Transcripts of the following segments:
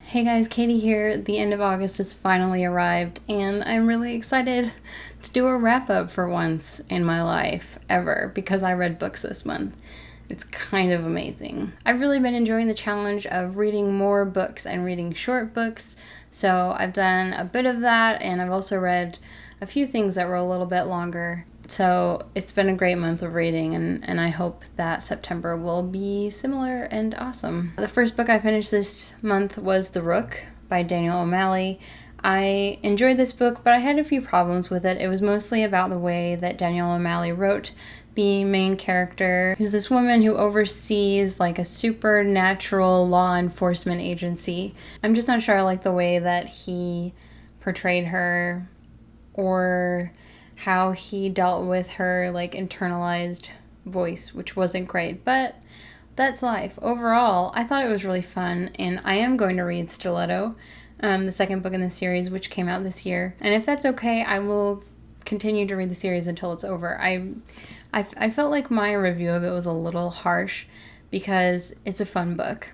Hey guys, Katie here. The end of August has finally arrived, and I'm really excited to do a wrap up for once in my life ever because I read books this month. It's kind of amazing. I've really been enjoying the challenge of reading more books and reading short books, so I've done a bit of that, and I've also read a few things that were a little bit longer. So it's been a great month of reading, and I hope that September will be similar and awesome. The first book I finished this month was The Rook by Daniel O'Malley. I enjoyed this book, but I had a few problems with it. It was mostly about the way that Daniel O'Malley wrote the main character, who's this woman who oversees like a supernatural law enforcement agency. I'm just not sure I like the way that he portrayed her or how he dealt with her like internalized voice, which wasn't great, but that's life. Overall, I thought it was really fun, and I am going to read Stiletto, the second book in the series, which came out this year. And if that's okay, I will continue to read the series until it's over. I felt like my review of it was a little harsh because it's a fun book.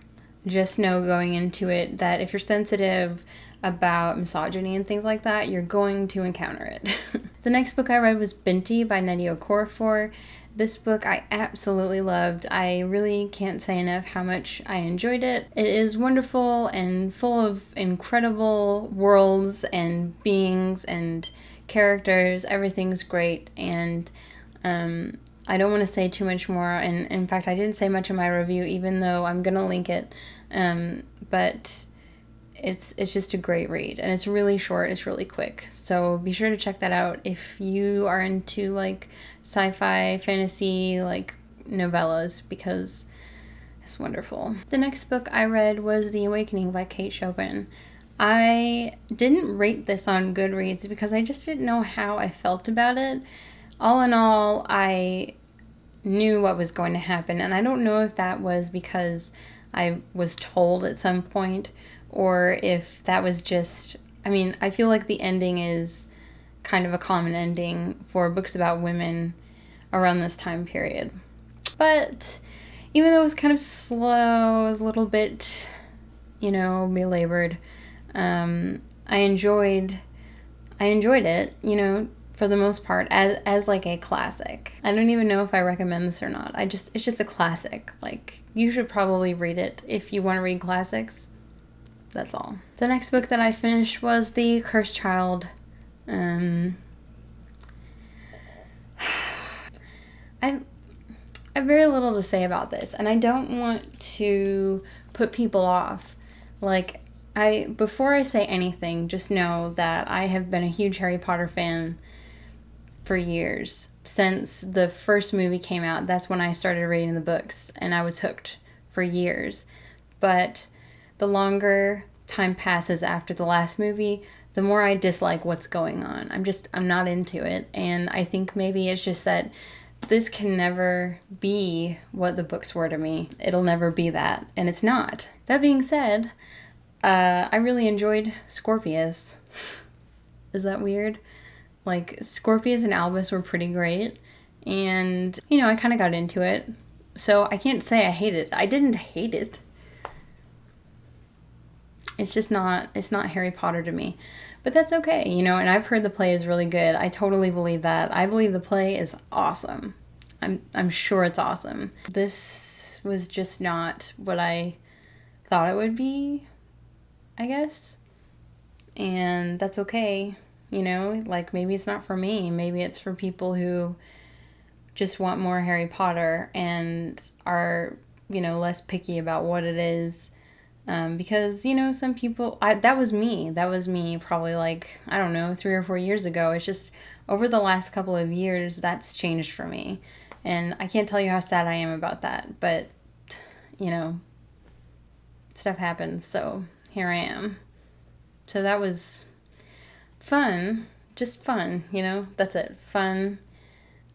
Just know going into it that if you're sensitive about misogyny and things like that, you're going to encounter it. The next book I read was Binti by Nnedi Okorafor. This book I absolutely loved. I really can't say enough how much I enjoyed it. It is wonderful and full of incredible worlds and beings and characters. Everything's great, and I don't want to say too much more, and in fact I didn't say much in my review, even though I'm gonna link it, but it's just a great read, and it's really short, it's really quick, so be sure to check that out if you are into like sci-fi, fantasy, like novellas, because it's wonderful. The next book I read was The Awakening by Kate Chopin. I didn't rate this on Goodreads because I just didn't know how I felt about it. All in all, I knew what was going to happen, and I don't know if that was because I was told at some point, or if that was just, I mean, I feel like the ending is kind of a common ending for books about women around this time period. But even though it was kind of slow, it was a little bit, belabored, I enjoyed it, for the most part, as like a classic. I don't even know if I recommend this or not. It's just a classic. Like, you should probably read it if you want to read classics. That's all. The next book that I finished was The Cursed Child. I have very little to say about this, and I don't want to put people off. Like, before I say anything, just know that I have been a huge Harry Potter fan for years. Since the first movie came out, that's when I started reading the books, and I was hooked for years. But the longer time passes after the last movie, the more I dislike what's going on. I'm not into it, and I think maybe it's just that this can never be what the books were to me. It'll never be that, and it's not. That being said, I really enjoyed Scorpius. Is that weird? Like, Scorpius and Albus were pretty great, and, I kind of got into it. So I can't say I hate it. I didn't hate it. It's not Harry Potter to me. But that's okay, and I've heard the play is really good. I totally believe that. I believe the play is awesome. I'm sure it's awesome. This was just not what I thought it would be, I guess. And that's okay, like, maybe it's not for me. Maybe it's for people who just want more Harry Potter and are, less picky about what it is. Because, some people, that was me probably like, I don't know, 3 or 4 years ago. It's just over the last couple of years, that's changed for me. And I can't tell you how sad I am about that, but, stuff happens, so here I am. So that was fun, just fun, that's it, fun.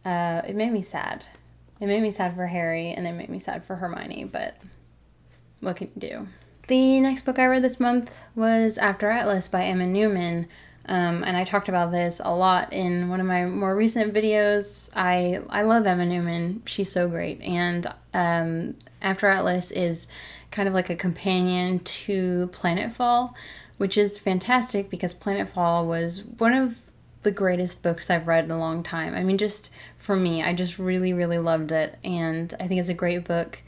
It made me sad. It made me sad for Harry, and it made me sad for Hermione, but what can you do? The next book I read this month was After Atlas by Emma Newman, and I talked about this a lot in one of my more recent videos. I love Emma Newman. She's so great, and After Atlas is kind of like a companion to Planetfall, which is fantastic because Planetfall was one of the greatest books I've read in a long time. I mean, just for me, I just really, really loved it, and I think it's a great book.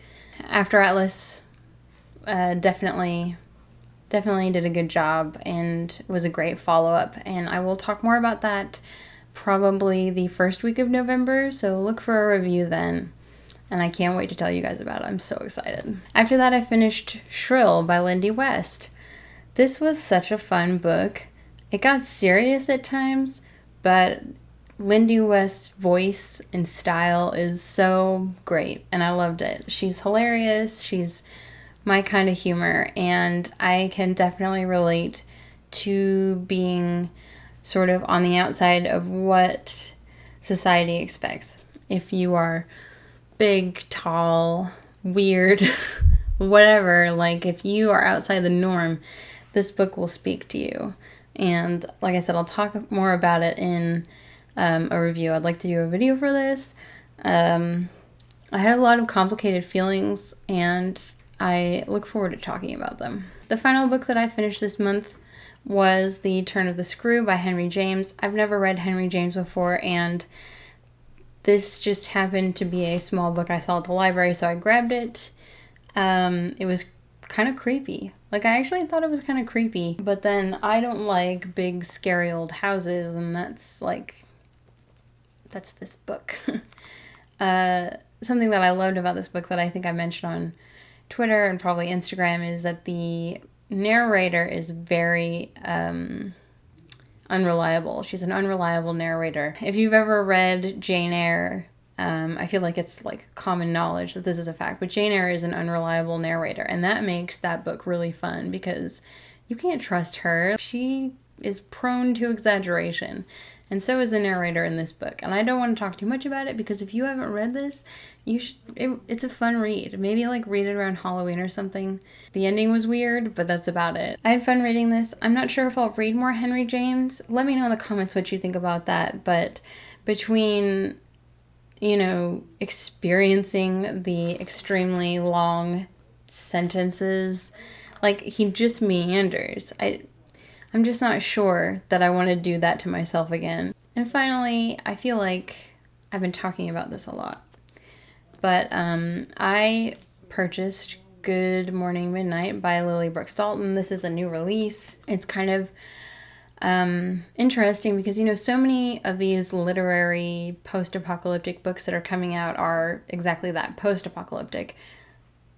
After Atlas definitely did a good job and was a great follow-up, and I will talk more about that probably the first week of November, so look for a review then. And I can't wait to tell you guys about it. I'm so excited. After that, I finished Shrill by Lindy West. This was such a fun book. It got serious at times, but Lindy West's voice and style is so great, and I loved it. She's hilarious. She's my kind of humor, and I can definitely relate to being sort of on the outside of what society expects. If you are big, tall, weird, whatever, like if you are outside the norm, this book will speak to you. And like I said, I'll talk more about it in a review. I'd like to do a video for this. I had a lot of complicated feelings, and I look forward to talking about them. The final book that I finished this month was The Turn of the Screw by Henry James. I've never read Henry James before, and this just happened to be a small book I saw at the library, so I grabbed it. It was kind of creepy. Like, I actually thought it was kind of creepy, but then I don't like big, scary old houses, and that's this book. Something that I loved about this book that I think I mentioned on Twitter and probably Instagram is that the narrator is very unreliable. She's an unreliable narrator. If you've ever read Jane Eyre, I feel like it's like common knowledge that this is a fact, but Jane Eyre is an unreliable narrator, and that makes that book really fun because you can't trust her. She is prone to exaggeration, and so is the narrator in this book. And I don't want to talk too much about it because if you haven't read this, you should. It's a fun read. Maybe like read it around Halloween or something. The ending was weird, but that's about it. I had fun reading this. I'm not sure if I'll read more Henry James. Let me know in the comments what you think about that. But between, you know, experiencing the extremely long sentences, like he just meanders. I'm just not sure that I want to do that to myself again. And finally, I feel like I've been talking about this a lot, but I purchased Good Morning Midnight by Lily Brooks Dalton. This is a new release. It's kind of interesting because, you know, so many of these literary post-apocalyptic books that are coming out are exactly that, post-apocalyptic.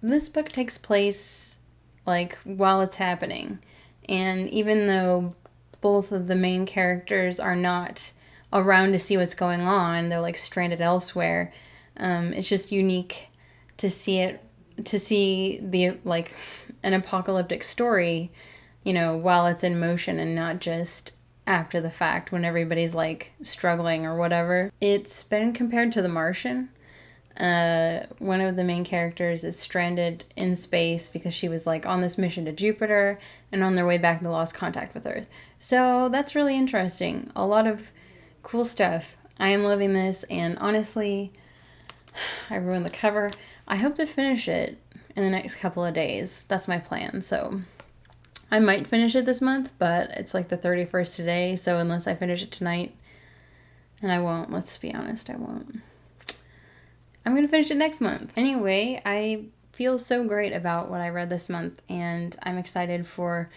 This book takes place like while it's happening. And even though both of the main characters are not around to see what's going on, they're like stranded elsewhere, it's just unique to see the like an apocalyptic story, you know, while it's in motion and not just after the fact when everybody's like struggling or whatever. It's been compared to The Martian. One of the main characters is stranded in space because she was like on this mission to Jupiter, and on their way back they lost contact with Earth. So that's really interesting. A lot of cool stuff. I am loving this, and honestly, I ruined the cover. I hope to finish it in the next couple of days. That's my plan. So I might finish it this month, but it's like the 31st today, so unless I finish it tonight, and I won't, let's be honest, I won't. I'm going to finish it next month. Anyway, I feel so great about what I read this month, and I'm excited for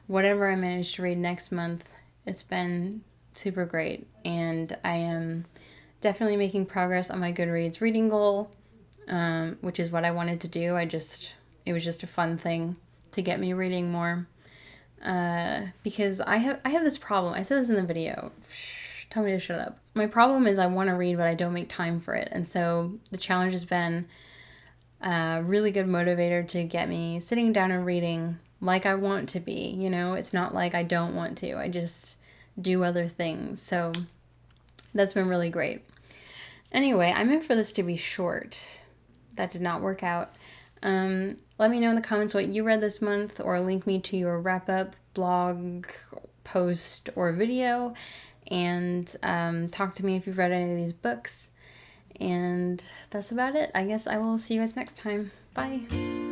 whatever I manage to read next month. It's been super great, and I am definitely making progress on my Goodreads reading goal, which is what I wanted to do. It was just a fun thing to get me reading more, because I have this problem. I said this in the video. Tell me to shut up. My problem is I want to read, but I don't make time for it. And so the challenge has been a really good motivator to get me sitting down and reading like I want to be. You know, it's not like I don't want to. I just do other things. So that's been really great. Anyway, I meant for this to be short. That did not work out. Let me know in the comments what you read this month, or link me to your wrap-up blog, post, or video. And talk to me if you've read any of these books. And that's about it. I guess I will see you guys next time. Bye.